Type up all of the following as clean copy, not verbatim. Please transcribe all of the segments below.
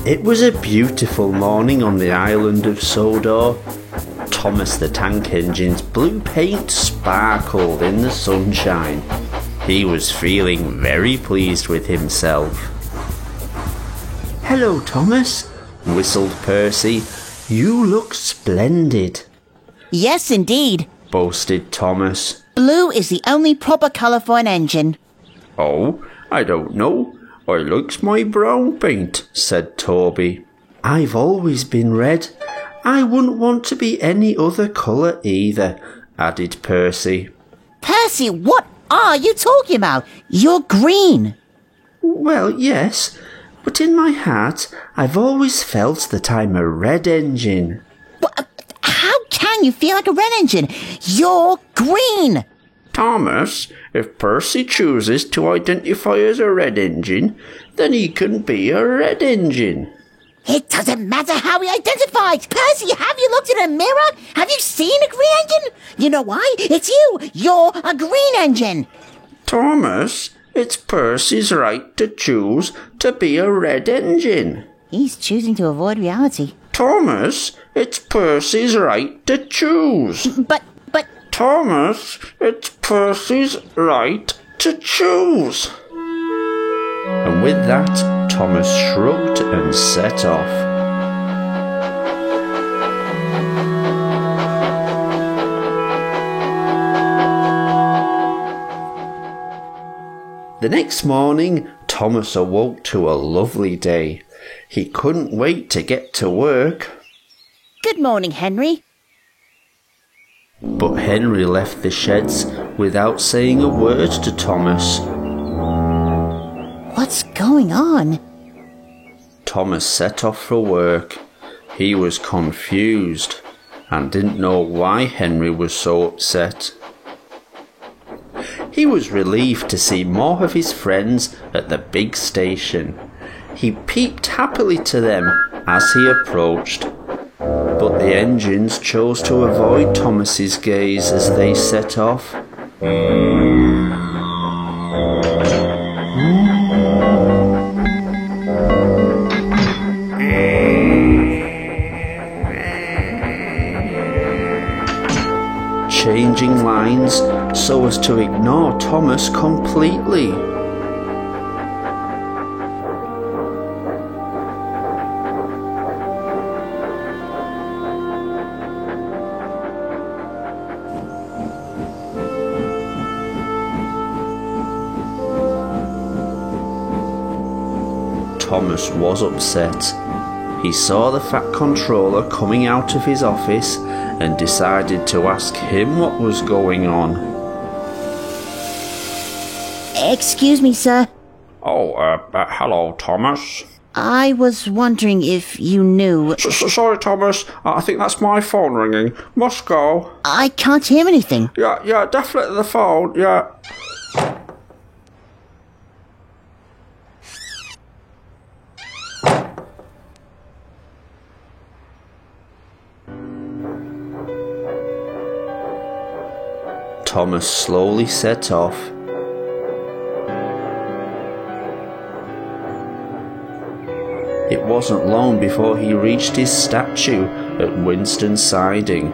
It was a beautiful morning on the island of Sodor. Thomas the Tank Engine's blue paint sparkled in the sunshine. He was feeling very pleased with himself. "Hello, Thomas," whistled Percy. "You look splendid." "Yes, indeed," boasted Thomas. "Blue is the only proper colour for an engine." "Oh, I don't know. I likes my brown paint," said Toby. "I've always been red. I wouldn't want to be any other colour either," added Percy. "Percy, what are you talking about? You're green." "Well, yes, but in my heart I've always felt that I'm a red engine." How can you feel like a red engine? You're green. "Thomas, if Percy chooses to identify as a red engine, then he can be a red engine." It doesn't matter how he identifies. Percy, have you looked in a mirror? Have you seen a green engine? You know why? It's you. You're a green engine. "Thomas, it's Percy's right to choose to be a red engine." He's choosing to avoid reality. "Thomas, it's Percy's right to choose." But... "Thomas, it's Percy's right to choose." And with that, Thomas shrugged and set off. The next morning, Thomas awoke to a lovely day. He couldn't wait to get to work. Good morning, Henry. But Henry left the sheds without saying a word to Thomas. What's going on? Thomas set off for work. He was confused and didn't know why Henry was so upset. He was relieved to see more of his friends at the big station. He peeped happily to them as he approached. But the engines chose to avoid Thomas's gaze as they set off. Changing lines so as to ignore Thomas completely. Thomas was upset. He saw the Fat Controller coming out of his office and decided to ask him what was going on. Excuse me, sir. Hello, Thomas. I was wondering if you knew... Sorry, Thomas. I think that's my phone ringing. Must go. I can't hear anything. Yeah, definitely the phone, yeah. Thomas slowly set off. It wasn't long before he reached his statue at Winston Siding.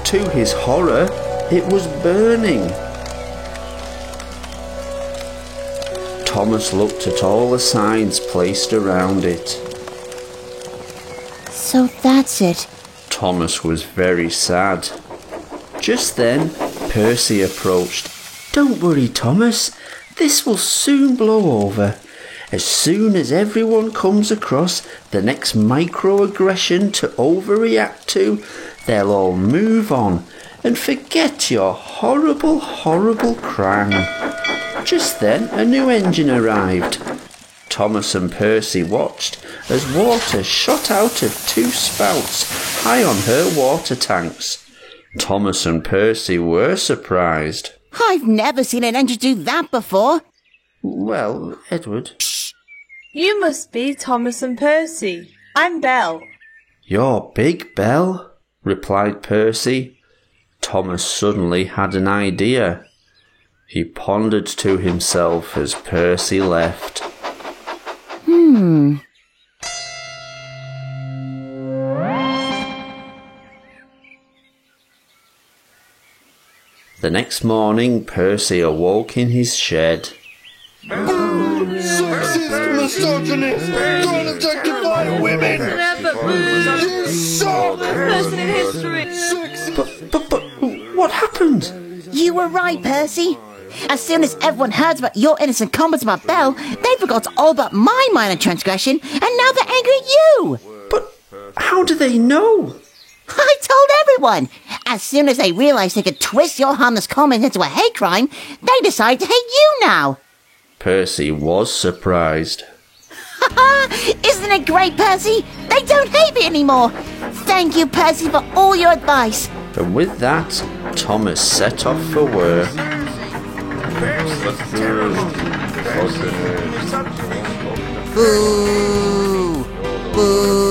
To his horror, it was burning. Thomas looked at all the signs placed around it. So that's it. Thomas was very sad. Just then, Percy approached. "Don't worry, Thomas. This will soon blow over. As soon as everyone comes across the next microaggression to overreact to, they'll all move on and forget your horrible, horrible crime." Just then, a new engine arrived. Thomas and Percy watched as water shot out of two spouts high on her water tanks. Thomas and Percy were surprised. I've never seen an engine do that before. "Well, Edward..." You must be Thomas and Percy. I'm Belle. "You're Big Belle," replied Percy. Thomas suddenly had an idea. He pondered to himself as Percy left. The next morning, Percy awoke in his shed. Sexist, misogynist, don't objectify women! You suck! Person in history. But, what happened? You were right, Percy. As soon as everyone heard about your innocent comments about Belle, they forgot all about my minor transgression, and now they're angry at you. But how do they know? I told everyone. As soon as they realized they could twist your harmless comment into a hate crime, they decided to hate you now. Percy was surprised. Isn't it great, Percy? They don't hate me anymore. Thank you, Percy, for all your advice. And with that, Thomas set off for work. Boo! Boo!